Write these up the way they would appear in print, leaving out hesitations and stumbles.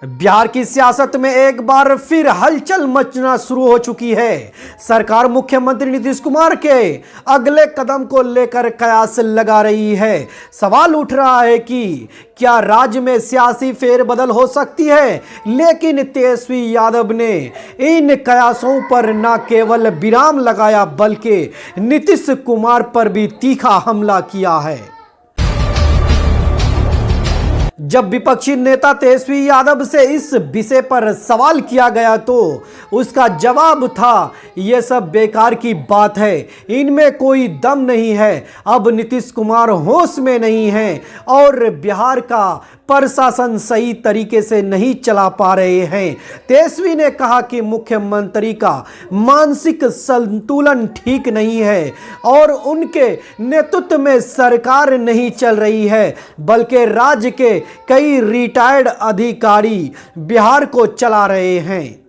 बिहार की सियासत में एक बार फिर हलचल मचना शुरू हो चुकी है। सरकार मुख्यमंत्री नीतीश कुमार के अगले कदम को लेकर कयास लगा रही है। सवाल उठ रहा है कि क्या राज्य में सियासी फेरबदल हो सकती है, लेकिन तेजस्वी यादव ने इन कयासों पर न केवल विराम लगाया बल्कि नीतीश कुमार पर भी तीखा हमला किया है। जब विपक्षी नेता तेजस्वी यादव से इस विषय पर सवाल किया गया तो उसका जवाब था, यह सब बेकार की बात है, इनमें कोई दम नहीं है। अब नीतीश कुमार होश में नहीं है और बिहार का प्रशासन सही तरीके से नहीं चला पा रहे हैं। तेजस्वी ने कहा कि मुख्यमंत्री का मानसिक संतुलन ठीक नहीं है और उनके नेतृत्व में सरकार नहीं चल रही है, बल्कि राज्य के कई रिटायर्ड अधिकारी बिहार को चला रहे हैं।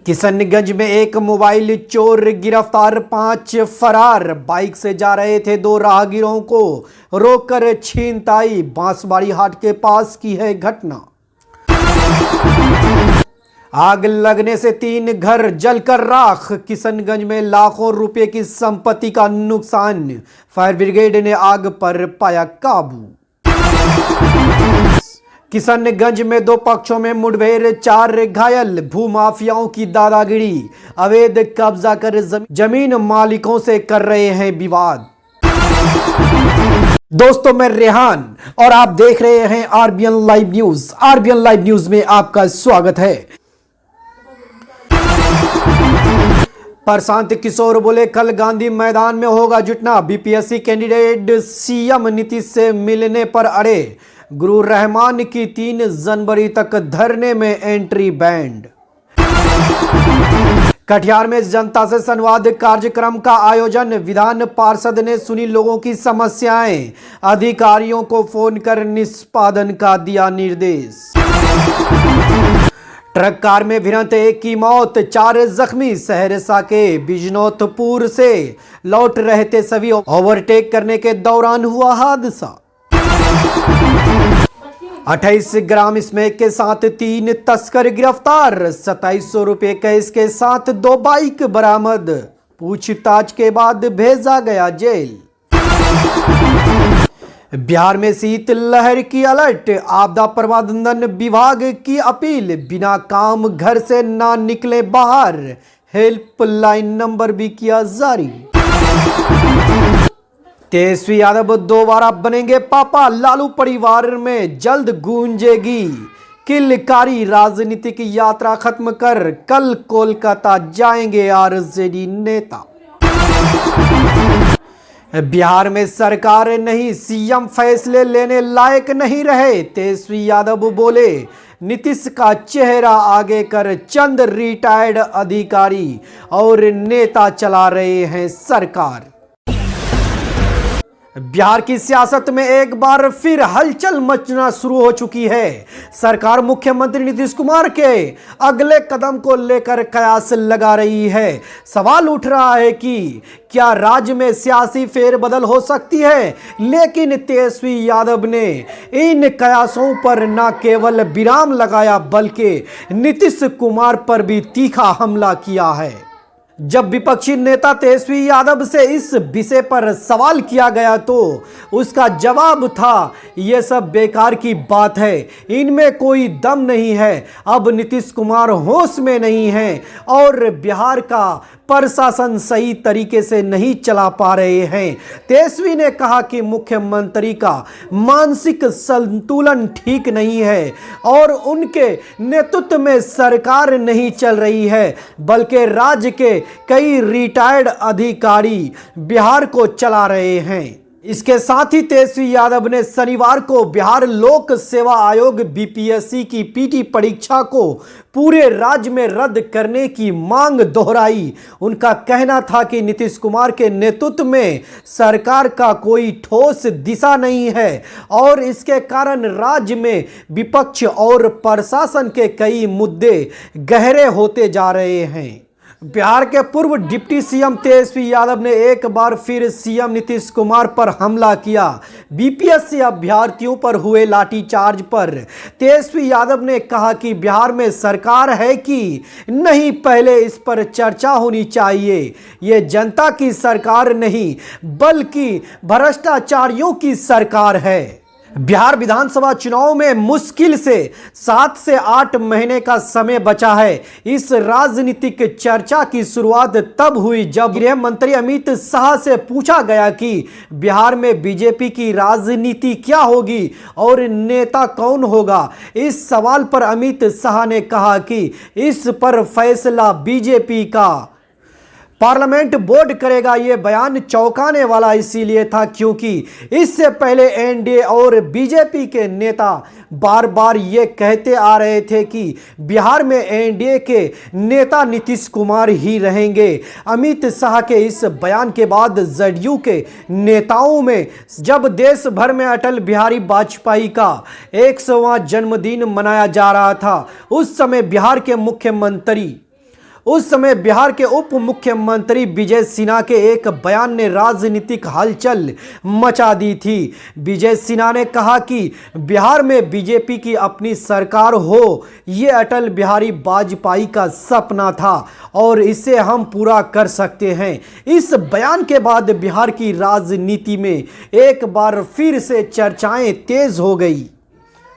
किशनगंज में एक मोबाइल चोर गिरफ्तार, 5 फरार। बाइक से जा रहे थे 2 राहगीरों को रोककर छीनताई। बांसवाड़ी हाट के पास की है घटना। आग लगने से 3 घर जलकर राख। किशनगंज में लाखों रुपए की संपत्ति का नुकसान। फायर ब्रिगेड ने आग पर पाया काबू। किशनगंज में 2 पक्षों में मुठभेड़, 4 घायल। भूमाफियाओं की दादागिरी, अवैध कब्जा कर जमीन मालिकों से कर रहे हैं विवाद। दोस्तों, मैं रेहान और आप देख रहे हैं RBN live news. RBN live news में आपका स्वागत है। प्रशांत किशोर बोले, कल गांधी मैदान में होगा जुटना। बीपीएससी कैंडिडेट सीएम नीतीश से मिलने पर अड़े। गुरु रहमान की 3 जनवरी तक धरने में एंट्री बैंड। कटिहार में जनता से संवाद कार्यक्रम का आयोजन। विधान पार्षद ने सुनी लोगों की समस्याएं, अधिकारियों को फोन कर निष्पादन का दिया निर्देश। ट्रक कार में भिड़ंत 1 की मौत, 4 जख्मी। सहरसा के बिजनौतपुर से लौट रहे थे सभी, ओवरटेक करने के दौरान हुआ हादसा। 28 ग्राम स्मैक के साथ 3 तस्कर गिरफ्तार। 2700 रुपये कैश के साथ 2 बाइक बरामद। पूछताछ के बाद भेजा गया जेल। बिहार में शीतलहर की अलर्ट। आपदा प्रबंधन विभाग की अपील, बिना काम घर से ना निकले बाहर। हेल्पलाइन नंबर भी किया जारी। तेजस्वी यादव दोबारा बनेंगे पापा। लालू परिवार में जल्द गूंजेगी किलकारी। राजनीतिक यात्रा खत्म कर कल कोलकाता जाएंगे आरजेडी नेता। बिहार में सरकार नहीं, सीएम फैसले लेने लायक नहीं रहे। तेजस्वी यादव बोले, नीतीश का चेहरा आगे कर चंद रिटायर्ड अधिकारी और नेता चला रहे हैं सरकार। बिहार की सियासत में एक बार फिर हलचल मचना शुरू हो चुकी है। सरकार मुख्यमंत्री नीतीश कुमार के अगले कदम को लेकर कयास लगा रही है। सवाल उठ रहा है कि क्या राज्य में सियासी फेरबदल हो सकती है, लेकिन तेजस्वी यादव ने इन कयासों पर न केवल विराम लगाया बल्कि नीतीश कुमार पर भी तीखा हमला किया है। जब विपक्षी नेता तेजस्वी यादव से इस विषय पर सवाल किया गया तो उसका जवाब था, यह सब बेकार की बात है, इनमें कोई दम नहीं है। अब नीतीश कुमार होश में नहीं है और बिहार का प्रशासन सही तरीके से नहीं चला पा रहे हैं। तेजस्वी ने कहा कि मुख्यमंत्री का मानसिक संतुलन ठीक नहीं है और उनके नेतृत्व में सरकार नहीं चल रही है, बल्कि राज्य के कई रिटायर्ड अधिकारी बिहार को चला रहे हैं। इसके साथ ही तेजस्वी यादव ने शनिवार को बिहार लोक सेवा आयोग बीपीएससी की पीटी परीक्षा को पूरे राज्य में रद्द करने की मांग दोहराई। उनका कहना था कि नीतीश कुमार के नेतृत्व में सरकार का कोई ठोस दिशा नहीं है और इसके कारण राज्य में विपक्ष और प्रशासन के कई मुद्दे गहरे होते जा रहे हैं। बिहार के पूर्व डिप्टी सीएम तेजस्वी यादव ने एक बार फिर सीएम नीतीश कुमार पर हमला किया। बीपीएससी अभ्यर्थियों पर हुए लाठीचार्ज पर तेजस्वी यादव ने कहा कि बिहार में सरकार है कि नहीं, पहले इस पर चर्चा होनी चाहिए। ये जनता की सरकार नहीं बल्कि भ्रष्टाचारियों की सरकार है। बिहार विधानसभा चुनाव में मुश्किल से 7 से 8 महीने का समय बचा है। इस राजनीतिक चर्चा की शुरुआत तब हुई जब गृह मंत्री अमित शाह से पूछा गया कि बिहार में बीजेपी की राजनीति क्या होगी और नेता कौन होगा। इस सवाल पर अमित शाह ने कहा कि इस पर फैसला बीजेपी का पार्लियामेंट बोर्ड करेगा। यह बयान चौंकाने वाला इसीलिए था क्योंकि इससे पहले एनडीए और बीजेपी के नेता बार बार ये कहते आ रहे थे कि बिहार में एनडीए के नेता नीतीश कुमार ही रहेंगे। अमित शाह के इस बयान के बाद जदयू के नेताओं में जब देश भर में अटल बिहारी वाजपेयी का 100वां जन्मदिन मनाया जा रहा था, उस समय बिहार के उप मुख्यमंत्री विजय सिन्हा के एक बयान ने राजनीतिक हलचल मचा दी थी। विजय सिन्हा ने कहा कि बिहार में बीजेपी की अपनी सरकार हो, ये अटल बिहारी वाजपेयी का सपना था और इसे हम पूरा कर सकते हैं। इस बयान के बाद बिहार की राजनीति में एक बार फिर से चर्चाएं तेज हो गई।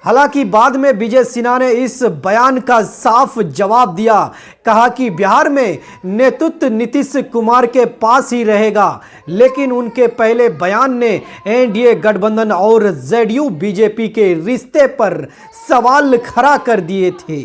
हालांकि बाद में विजय सिन्हा ने इस बयान का साफ जवाब दिया, कहा कि बिहार में नेतृत्व नीतीश कुमार के पास ही रहेगा। लेकिन उनके पहले बयान ने एनडीए गठबंधन और जदयू बीजेपी के रिश्ते पर सवाल खड़ा कर दिए थे।